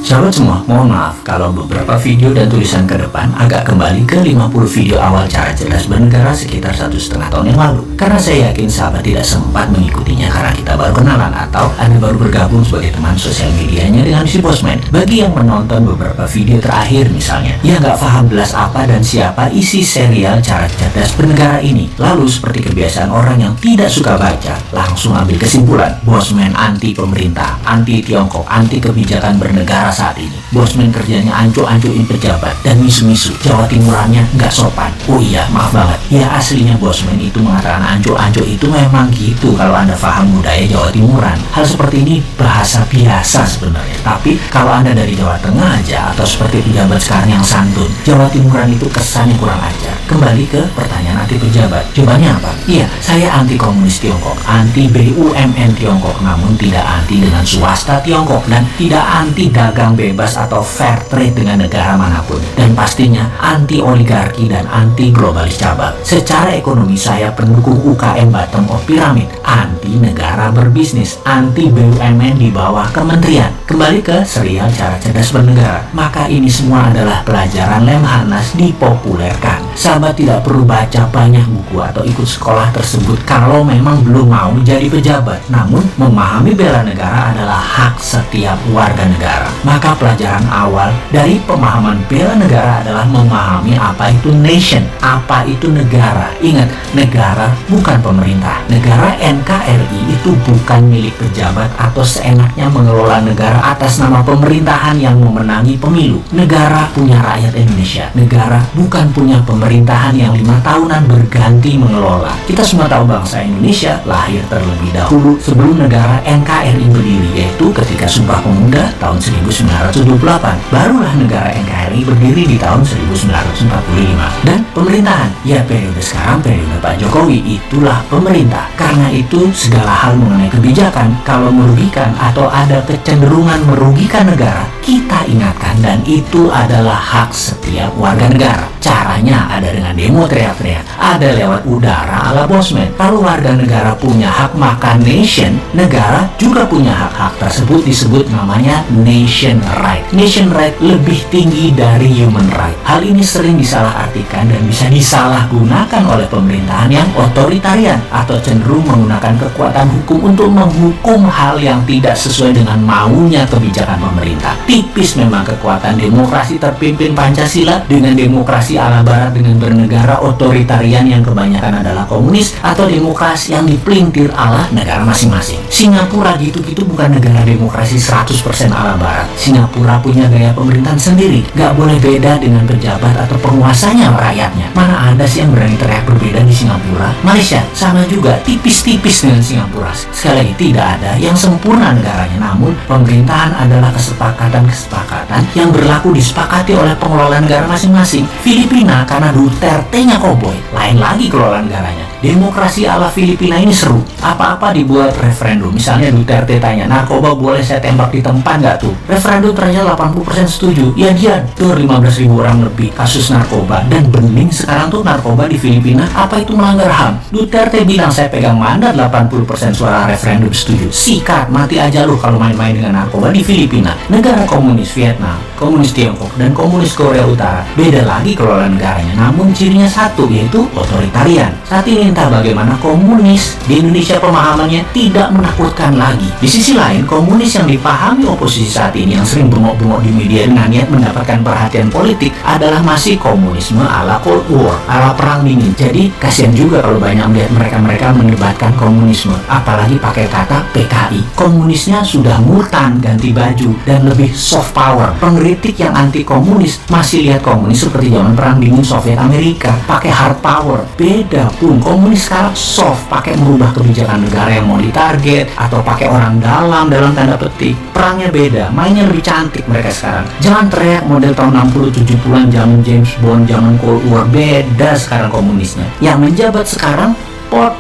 Sahabat semua, mohon maaf kalau beberapa video dan tulisan ke depan agak kembali ke 50 video awal cara cerdas bernegara sekitar 1,5 tahun yang lalu. Karena saya yakin sahabat tidak sempat mengikutinya karena kita baru kenalan atau Anda baru bergabung sebagai teman sosial medianya dengan si Bosman. Bagi yang menonton beberapa video terakhir misalnya, yang nggak paham belas apa dan siapa isi serial cara cerdas bernegara ini. Lalu seperti kebiasaan orang yang tidak suka baca, langsung ambil kesimpulan, Bosman anti pemerintah, anti Tiongkok, anti kebijakan bernegara saat ini. Bosman kerjanya anco-ancuin pejabat dan misu-misu. Jawa Timurannya nggak sopan. Oh iya, maaf banget. Ya aslinya Bosman itu mengatakan anco-anco itu memang gitu kalau Anda paham budaya Jawa Timuran. Hal seperti ini bahasa biasa sebenarnya. Tapi kalau Anda dari Jawa Tengah aja atau seperti pejabat sekarang yang santun, Jawa Timuran itu kesannya kurang ajar. Kembali ke pertanyaan anti pejabat. Jawabannya apa? Iya, saya anti komunis Tiongkok, anti BUMN Tiongkok, namun tidak anti dengan swasta Tiongkok dan tidak anti dagang bebas atau fair trade dengan negara manapun, dan pastinya anti oligarki dan anti globalis cabang. Secara ekonomi saya pendukung UKM bottom of pyramid, anti negara berbisnis, anti BUMN di bawah kementerian. Kembali ke serial cara cerdas bernegara, maka ini semua adalah pelajaran Lemhanas dipopulerkan. Sahabat tidak perlu baca banyak buku atau ikut sekolah tersebut kalau memang belum mau jadi pejabat. Namun memahami bela negara adalah hak setiap warga negara. Maka pelajaran awal dari pemahaman bela negara adalah memahami apa itu nation, apa itu negara. Ingat, negara bukan pemerintah. Negara NKRI itu bukan milik pejabat atau seenaknya mengelola negara atas nama pemerintahan yang memenangi pemilu. Negara punya rakyat Indonesia. Negara bukan punya pemerintahan yang 5 tahunan berganti mengelola. Kita semua tahu bangsa Indonesia lahir terlebih dahulu sebelum negara NKRI berdiri, yaitu ketika Sumpah Pemuda tahun 1928. Barulah negara NKRI berdiri di tahun 1945. Dan pemerintahan, ya periode sekarang, periode Pak Jokowi, itulah pemerintah. Karena itu segala hal mengenai kebijakan, kalau merugikan atau ada kecenderungan merugikan negara, kita ingatkan, dan itu adalah hak setiap warga negara. Caranya ada dengan demo teriak-teriak, ada lewat udara ala Bosman. Kalau warga negara punya hak makan nation, negara juga punya hak-hak tersebut disebut namanya nation right. Nation right lebih tinggi dari human right. Hal ini sering disalahartikan dan bisa disalahgunakan oleh pemerintahan yang otoritarian atau cenderung menggunakan kekuatan hukum untuk menghukum hal yang tidak sesuai dengan maunya kebijakan pemerintah. Tipis memang kekuatan demokrasi terpimpin Pancasila dengan demokrasi ala barat dengan bernegara otoritarian yang kebanyakan adalah komunis, atau demokrasi yang dipelintir ala negara masing-masing. Singapura gitu-gitu bukan negara demokrasi 100% ala barat. Singapura punya gaya pemerintahan sendiri, gak boleh beda dengan pejabat atau penguasanya rakyatnya. Mana ada sih yang berani teriak berbeda di Singapura? Malaysia sama juga, tipis-tipis dengan Singapura. Sekali lagi, tidak ada yang sempurna negaranya, namun pemerintahan adalah kesepakatan-kesepakatan yang berlaku disepakati oleh pengelola negara masing-masing. Filipina karena Duterte-nya koboi, lain lagi kelola negaranya. Demokrasi ala Filipina ini seru. Apa-apa dibuat referendum. Misalnya Duterte tanya, narkoba boleh saya tembak di tempat nggak tuh? Referendum ternyata 80% setuju. Ya dia, tuh 15.000 orang lebih kasus narkoba. Dan bening sekarang tuh narkoba di Filipina, apa itu melanggar HAM? Duterte bilang, saya pegang mandat 80% suara referendum setuju. Sikat, mati aja lu kalau main-main dengan narkoba di Filipina. Negara komunis Vietnam, komunis Tiongkok, dan komunis Korea Utara. Beda lagi kelola negaranya, namun cirinya satu, yaitu otoritarian. Saat ini entah bagaimana komunis di Indonesia pemahamannya tidak menakutkan lagi. Di sisi lain, komunis yang dipahami oposisi saat ini yang sering bengok-bengok di media dengan niat mendapatkan perhatian politik adalah masih komunisme ala Cold War, ala perang dingin. Jadi kasihan juga kalau banyak melihat mereka mendebatkan komunisme, apalagi pakai kata PKI. Komunisnya sudah mutan, ganti baju, dan lebih soft power. Pengkritik yang anti komunis masih lihat komunis seperti zaman perang dingin Soviet Amerika, pakai hard power. Beda pun, komunis sekarang soft, pakai merubah kebijakan negara yang mau ditarget atau pakai orang dalam tanda petik. Perangnya beda, mainnya lebih cantik mereka sekarang. Jangan teriak model tahun 60-70an zaman James Bond, zaman Cold War. Beda sekarang komunisnya. Yang menjabat sekarang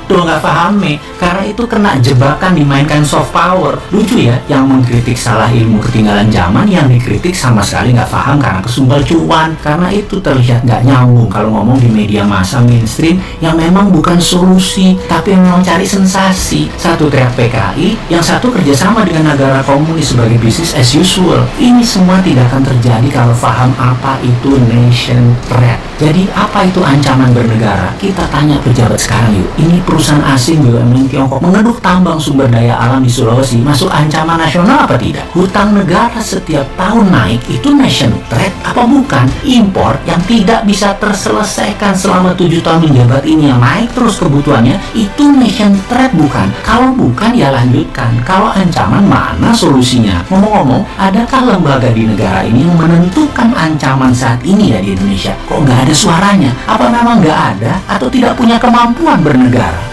Betul, nggak paham nih. Karena itu kena jebakan dimainkan soft power. Lucu ya, yang mengkritik salah ilmu ketinggalan zaman, yang dikritik sama sekali nggak paham karena kesumbal cuan. Karena itu terlihat nggak nyambung kalau ngomong di media massa mainstream yang memang bukan solusi, tapi memang cari sensasi. Satu teriak PKI, yang satu kerjasama dengan negara komunis sebagai business as usual. Ini semua tidak akan terjadi kalau paham apa itu nation threat. Jadi apa itu ancaman bernegara? Kita tanya pejabat sekarang yuk. Ini perusahaan asing BUMN Tiongkok mengeruk tambang sumber daya alam di Sulawesi masuk ancaman nasional apa tidak? Hutang negara setiap tahun naik itu nation threat apa bukan? Impor yang tidak bisa terselesaikan selama 7 tahun menjabat ini yang naik terus kebutuhannya itu nation threat bukan? Kalau bukan ya lanjutkan. Kalau ancaman mana solusinya? Ngomong-ngomong, adakah lembaga di negara ini yang menentukan ancaman saat ini ya di Indonesia? Kok nggak ada suaranya? Apa memang nggak ada atau tidak punya kemampuan bernegara?